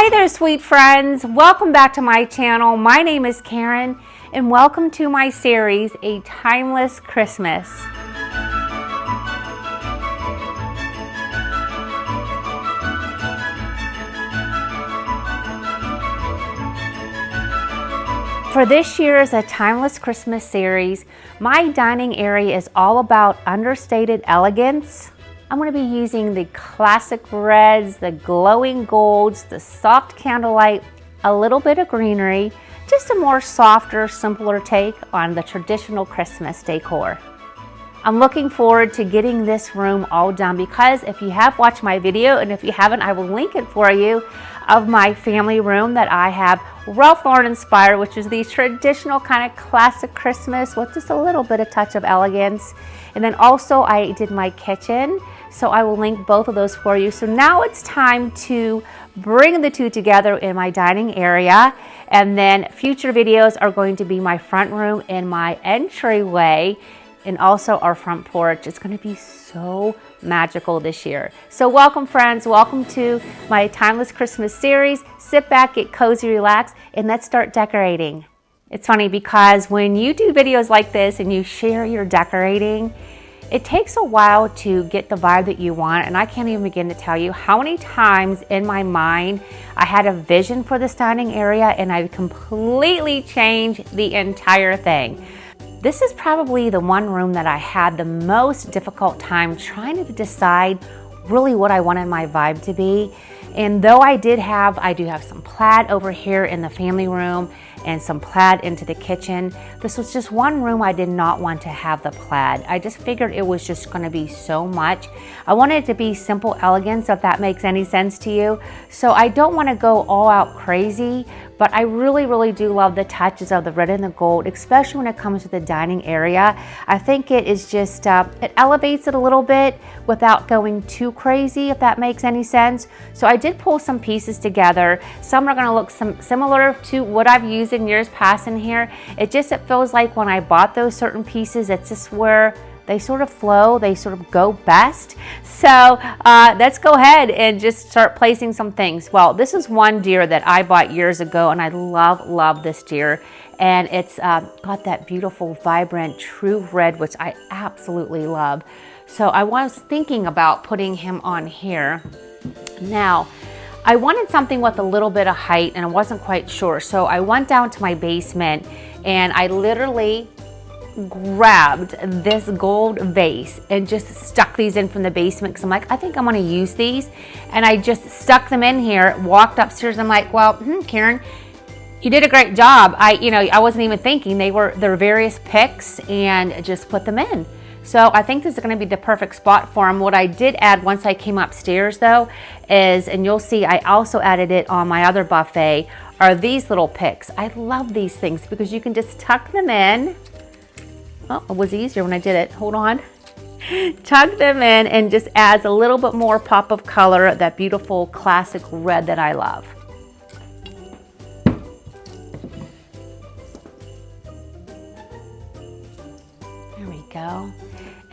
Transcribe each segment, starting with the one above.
Hi there, sweet friends. Welcome back to my channel. My name is Karen, and welcome to my series, A Timeless Christmas. For this year's A Timeless Christmas series, my dining area is all about understated elegance. I'm going to be using the classic reds, the glowing golds, the soft candlelight, a little bit of greenery, just a more softer, simpler take on the traditional Christmas decor. I'm looking forward to getting this room all done because if you have watched my video, and if you haven't, I will link it for you, of my family room that I have Ralph Lauren inspired, which is the traditional kind of classic Christmas with just a little bit of touch of elegance. And then also I did my kitchen, so I will link both of those for you. So now it's time to bring the two together in my dining area. And then future videos are going to be my front room and my entryway, and also our front porch. It's going to be so magical this year. So welcome, friends. Welcome to my Timeless Christmas series. Sit back, get cozy, relax, and let's start decorating. It's funny because when you do videos like this and you share your decorating, it takes a while to get the vibe that you want, and I can't even begin to tell you how many times in my mind I had a vision for this dining area and I completely changed the entire thing. This is probably the one room that I had the most difficult time trying to decide really what I wanted my vibe to be. And though I do have some plaid over here in the family room and some plaid into the kitchen, this was just one room I did not want to have the plaid. I just figured it was just going to be so much. I wanted it to be simple elegance, if that makes any sense to you. So I don't want to go all out crazy, but I really do love the touches of the red and the gold, especially when it comes to the dining area. I think it is just, it elevates it a little bit without going too crazy, if that makes any sense. So I did pull some pieces together. Some are going to look similar to what I've used in years past in here. It feels like when I bought those certain pieces, it's just where they sort of flow, they sort of go best. So let's go ahead and just start placing some things. Well, this is one deer that I bought years ago, and I love this deer. And it's got that beautiful, vibrant, true red, which I absolutely love. So I was thinking about putting him on here. Now, I wanted something with a little bit of height, and I wasn't quite sure. So I went down to my basement, and I literally grabbed this gold vase and just stuck these in from the basement because I'm like, I think I'm going to use these. And I just stuck them in here, walked upstairs, and I'm like, well, Karen, you did a great job. I wasn't even thinking. They're various picks, and just put them in. So I think this is going to be the perfect spot for them. What I did add once I came upstairs though is, and you'll see I also added it on my other buffet, are these little picks. I love these things because you can just tuck them in. Oh, it was easier when I did it. Hold on. Tuck them in and just adds a little bit more pop of color, that beautiful classic red that I love. There we go.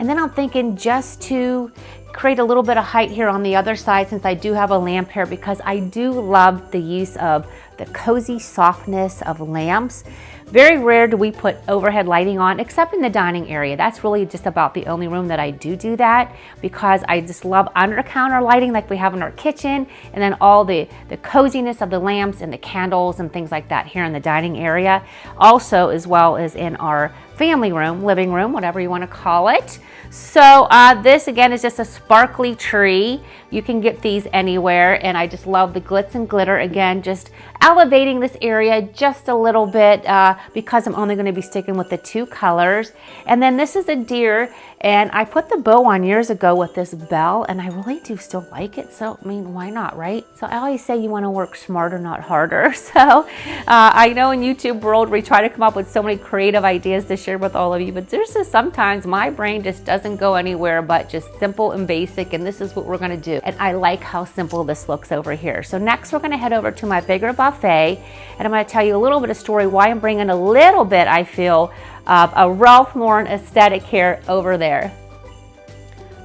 And then I'm thinking just to create a little bit of height here on the other side, since I do have a lamp here, because I do love the use of the cozy softness of lamps. Very rare do we put overhead lighting on, except in the dining area. That's really just about the only room that I do that, because I just love under counter lighting like we have in our kitchen, and then all the coziness of the lamps and the candles and things like that here in the dining area. Also, as well as in our family room, living room, whatever you want to call it. So this again is just a sparkly tree. You can get these anywhere, and I just love the glitz and glitter. Again, just elevating this area just a little bit because I'm only going to be sticking with the two colors. And then this is a deer, and I put the bow on years ago with this bell, and I really do still like it. So, I mean, why not, right? So I always say you want to work smarter, not harder. So I know in YouTube world, we try to come up with so many creative ideas to share with all of you, but there's just sometimes my brain just doesn't go anywhere but just simple and basic, and this is what we're going to do. And I like how simple this looks over here. So next we're going to head over to my bigger buffet, and I'm going to tell you a little bit of story why I'm bringing a little bit, I feel, of a Ralph Lauren aesthetic here over there.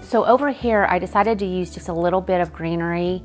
So over here, I decided to use just a little bit of greenery,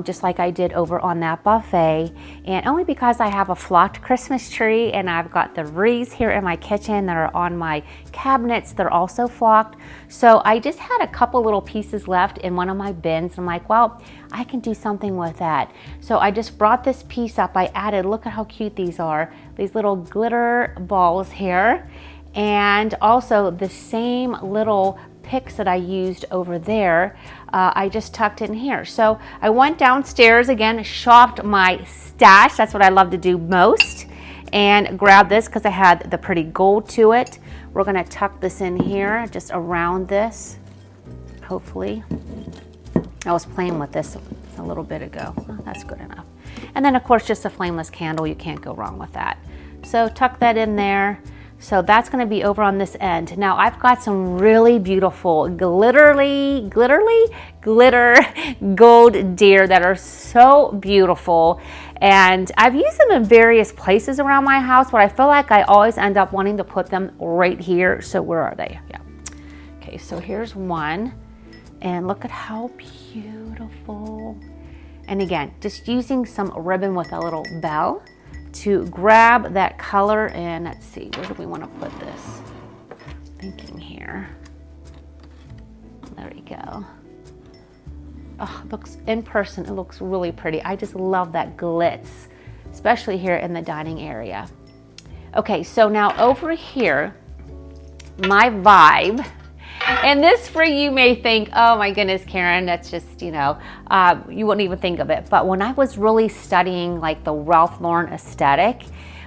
just like I did over on that buffet, and only because I have a flocked Christmas tree and I've got the wreaths here in my kitchen that are on my cabinets. They're also flocked. So I just had a couple little pieces left in one of my bins. I'm like, well, I can do something with that. So I just brought this piece up. I added, look at how cute these are, these little glitter balls here, and also the same little picks that I used over there, I just tucked in here. So I went downstairs again, shopped my stash, that's what I love to do most, and grabbed this because I had the pretty gold to it. We're gonna tuck this in here, just around this, hopefully. I was playing with this a little bit ago. Oh, that's good enough. And then of course just a flameless candle, you can't go wrong with that. So tuck that in there. So that's going to be over on this end. Now I've got some really beautiful glitter gold deer that are so beautiful. And I've used them in various places around my house, but I feel like I always end up wanting to put them right here. So where are they? Yeah. Okay, so here's one. And look at how beautiful. And again, just using some ribbon with a little bell to grab that color, and let's see, where do we want to put this? Thinking here. There we go. Oh, it looks in person, it looks really pretty. I just love that glitz, especially here in the dining area. Okay, so now over here, my vibe. And this for you may think, oh my goodness, Karen, that's just, you know, you wouldn't even think of it. But when I was really studying like the Ralph Lauren aesthetic,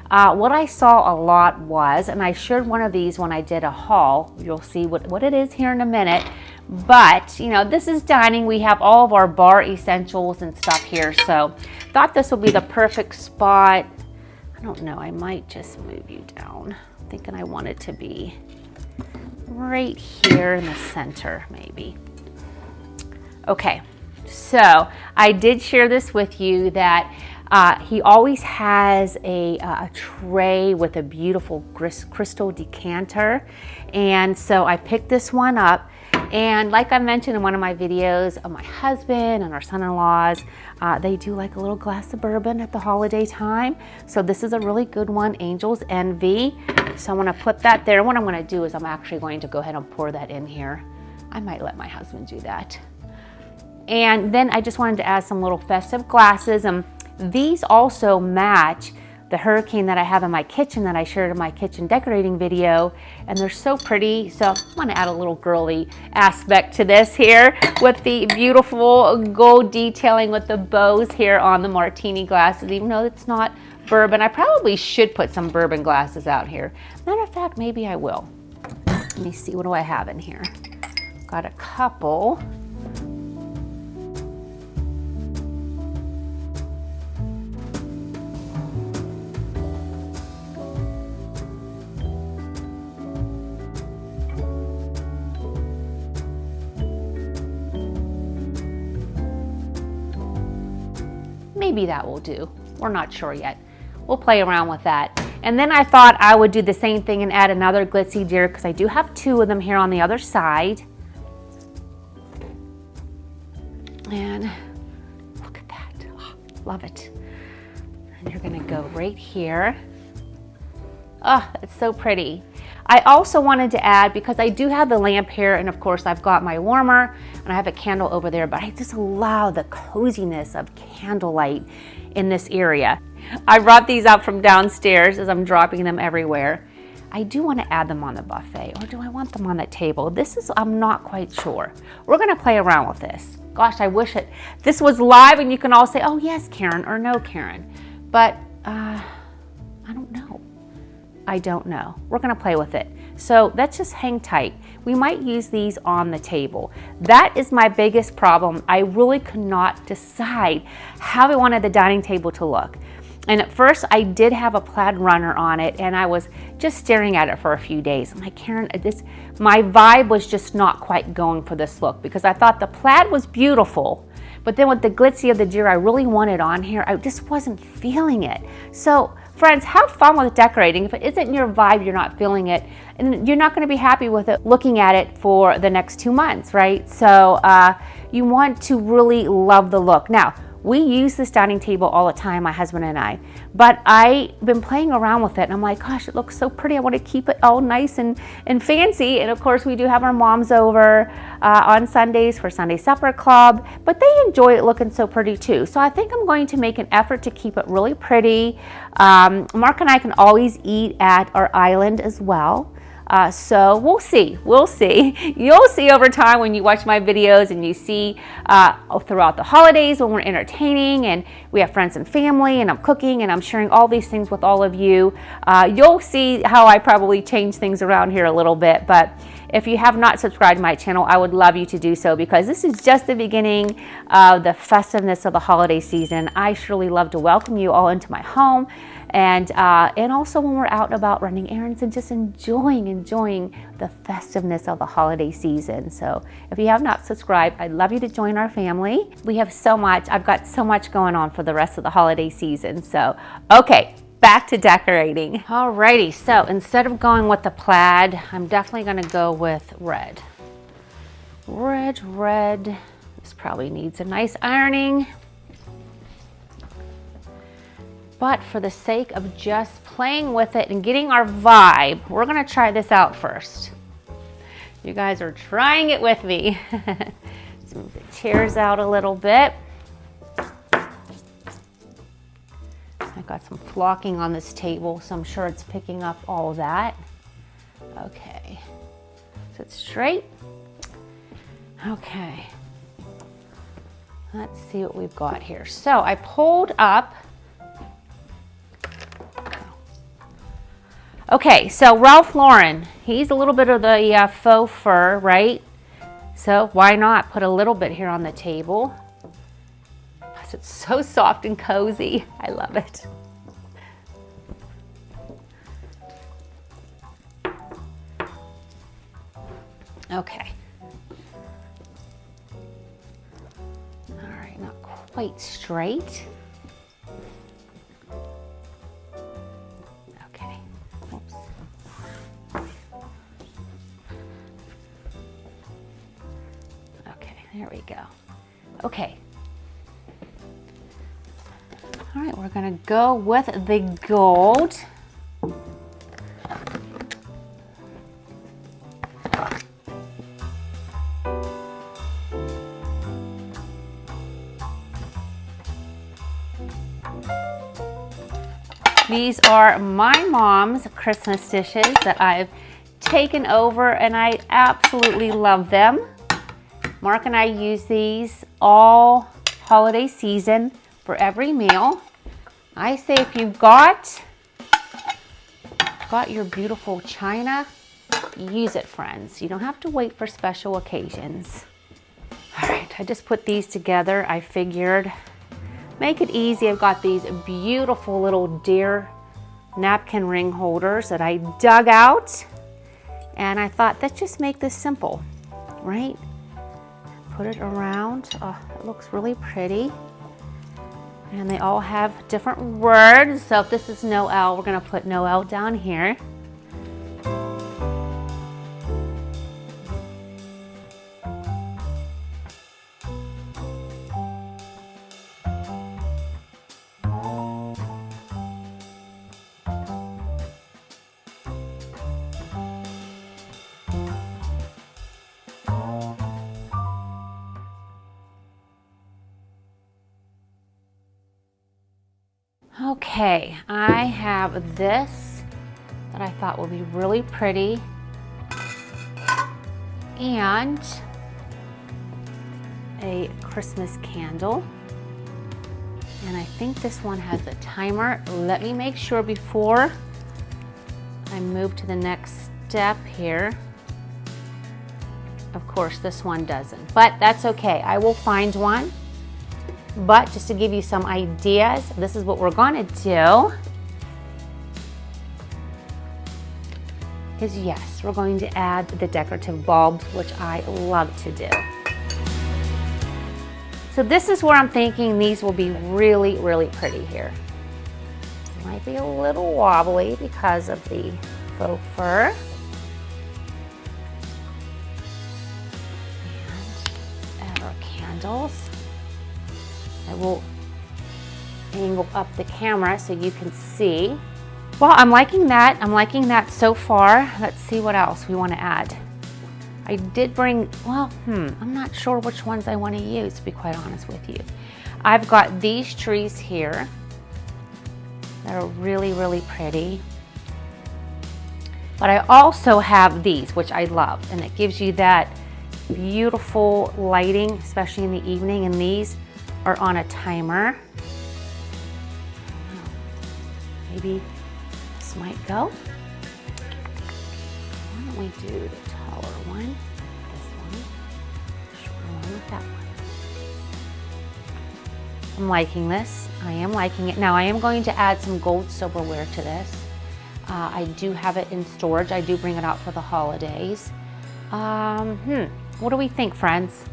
what I saw a lot was, and I shared one of these when I did a haul, you'll see what it is here in a minute. But, you know, this is dining. We have all of our bar essentials and stuff here. So thought this would be the perfect spot. I don't know, I might just move you down. I'm thinking I want it to be right here in the center, maybe. Okay, so I did share this with you that he always has a tray with a beautiful crystal decanter, and so I picked this one up. And like I mentioned in one of my videos, my husband and our son-in-laws, they do like a little glass of bourbon at the holiday time. So this is a really good one, Angel's Envy. So I'm gonna put that there. What I'm gonna do is I'm actually going to go ahead and pour that in here. I might let my husband do that. And then I just wanted to add some little festive glasses. And these also match the hurricane that I have in my kitchen that I shared in my kitchen decorating video, and they're so pretty. So I want to add a little girly aspect to this here with the beautiful gold detailing with the bows here on the martini glasses, even though it's not bourbon. I probably should put some bourbon glasses out here. Matter of fact, maybe I will. Let me see, what do I have in here? Got a couple. Maybe that will do. We're not sure yet. We'll play around with that. And then I thought I would do the same thing and add another glitzy deer because I do have two of them here on the other side. And look at that. Oh, love it. And you're gonna go right here. Oh, it's so pretty. I also wanted to add, because I do have the lamp here, and of course I've got my warmer and I have a candle over there, but I just love the coziness of candlelight in this area. I brought these up from downstairs as I'm dropping them everywhere. I do want to add them on the buffet, or do I want them on the table? I'm not quite sure. We're gonna play around with this. Gosh, I wish this was live and you can all say, oh yes, Karen, or no, Karen. But I don't know. I don't know. We're gonna play with it. So let's just hang tight. We might use these on the table. That is my biggest problem. I really could not decide how I wanted the dining table to look. And at first I did have a plaid runner on it, and I was just staring at it for a few days. I'm like, Karen, my vibe was just not quite going for this look, because I thought the plaid was beautiful, But then with the glitzy of the deer, I really wanted on here. I just wasn't feeling it. So friends, have fun with decorating. If it isn't your vibe, you're not feeling it, and you're not going to be happy with it looking at it for the next 2 months, right? So you want to really love the look. Now, we use this dining table all the time, my husband and I, but I've been playing around with it and I'm like, gosh, it looks so pretty. I want to keep it all nice and fancy. And of course, we do have our moms over on Sundays for Sunday Supper Club, but they enjoy it looking so pretty too. So I think I'm going to make an effort to keep it really pretty. Mark and I can always eat at our island as well. So we'll see. You'll see over time when you watch my videos and you see throughout the holidays when we're entertaining and we have friends and family and I'm cooking and I'm sharing all these things with all of you. You'll see how I probably change things around here a little bit. But if you have not subscribed to my channel, I would love you to do so because this is just the beginning of the festiveness of the holiday season. I surely love to welcome you all into my home. And also when we're out and about running errands and just enjoying the festiveness of the holiday season. So if you have not subscribed, I'd love you to join our family. We have so much, I've got so much going on for the rest of the holiday season. So, okay, back to decorating. Alrighty, so instead of going with the plaid, I'm definitely gonna go with red. Red. This probably needs a nice ironing. But for the sake of just playing with it and getting our vibe, we're gonna try this out first. You guys are trying it with me. Let's move the chairs out a little bit. I've got some flocking on this table, so I'm sure it's picking up all of that. Okay, sit straight. Okay, let's see what we've got here. So I pulled up. Okay, so Ralph Lauren, he's a little bit of the faux fur, right? So why not put a little bit here on the table? Plus it's so soft and cozy. I love it. Okay. All right, not quite straight. There we go. Okay. All right, we're gonna go with the gold. These are my mom's Christmas dishes that I've taken over and I absolutely love them. Mark and I use these all holiday season for every meal. I say if you've got your beautiful china, use it, friends. You don't have to wait for special occasions. All right, I just put these together. I figured make it easy. I've got these beautiful little deer napkin ring holders that I dug out. And I thought, let's just make this simple, right? Put it around. Oh, it looks really pretty. And they all have different words. So if this is Noel, we're gonna put Noel down here. Okay, I have this that I thought would be really pretty, and a Christmas candle. And I think this one has a timer. Let me make sure before I move to the next step here. Of course, this one doesn't, but that's okay. I will find one. But just to give you some ideas, this is what we're gonna do. Is yes, we're going to add the decorative bulbs, which I love to do. So this is where I'm thinking these will be really, really pretty here. Might be a little wobbly because of the faux fur. And add our candles. I will angle up the camera so you can see. Well, I'm liking that. I'm liking that so far. Let's see what else we want to add. I did bring, well, I'm not sure which ones I want to use, to be quite honest with you. I've got these trees here that are really, really pretty. But I also have these, which I love, and it gives you that beautiful lighting, especially in the evening, and these are on a timer. Maybe this might go. Why don't we do the taller one? This one. Shorter one with that one. I'm liking this. I am liking it. Now I am going to add some gold silverware to this. I do have it in storage. I do bring it out for the holidays. What do we think, friends?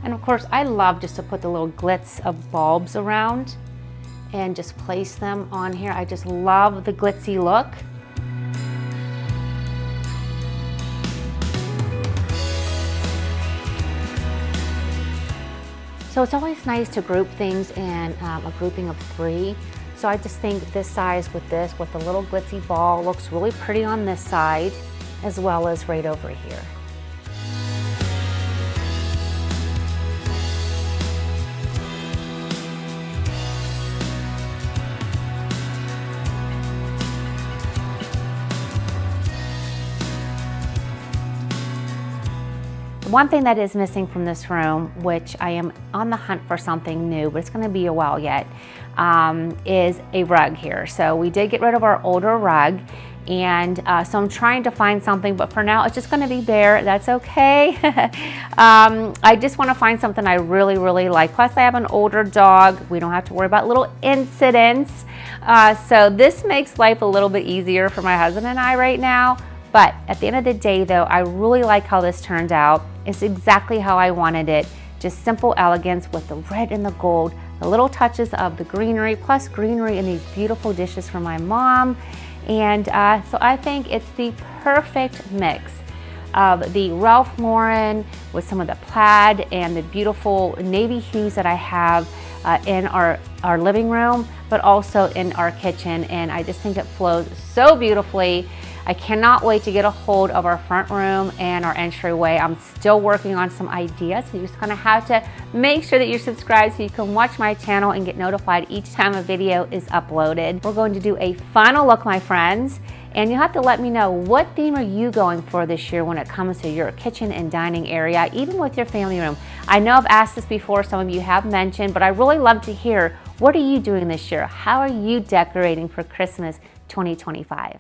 And of course, I love just to put the little glitz of bulbs around and just place them on here. I just love the glitzy look. So it's always nice to group things in a grouping of 3. So I just think this size with this, with the little glitzy ball, looks really pretty on this side, as well as right over here. One thing that is missing from this room, which I am on the hunt for something new, but it's going to be a while yet, is a rug here. So we did get rid of our older rug, and so I'm trying to find something, but for now it's just going to be bare. That's okay. I just want to find something I really, really like. Plus I have an older dog. We don't have to worry about little incidents. So this makes life a little bit easier for my husband and I right now. But at the end of the day though, I really like how this turned out. It's exactly how I wanted it. Just simple elegance with the red and the gold, the little touches of the greenery, plus greenery in these beautiful dishes from my mom. And so I think it's the perfect mix of the Ralph Lauren with some of the plaid and the beautiful navy hues that I have in our living room, but also in our kitchen. And I just think it flows so beautifully. I cannot wait to get a hold of our front room and our entryway. I'm still working on some ideas, so you're just gonna have to make sure that you're subscribed so you can watch my channel and get notified each time a video is uploaded. We're going to do a final look, my friends, and you'll have to let me know what theme are you going for this year when it comes to your kitchen and dining area, even with your family room. I know I've asked this before, some of you have mentioned, but I really love to hear, what are you doing this year? How are you decorating for Christmas 2025?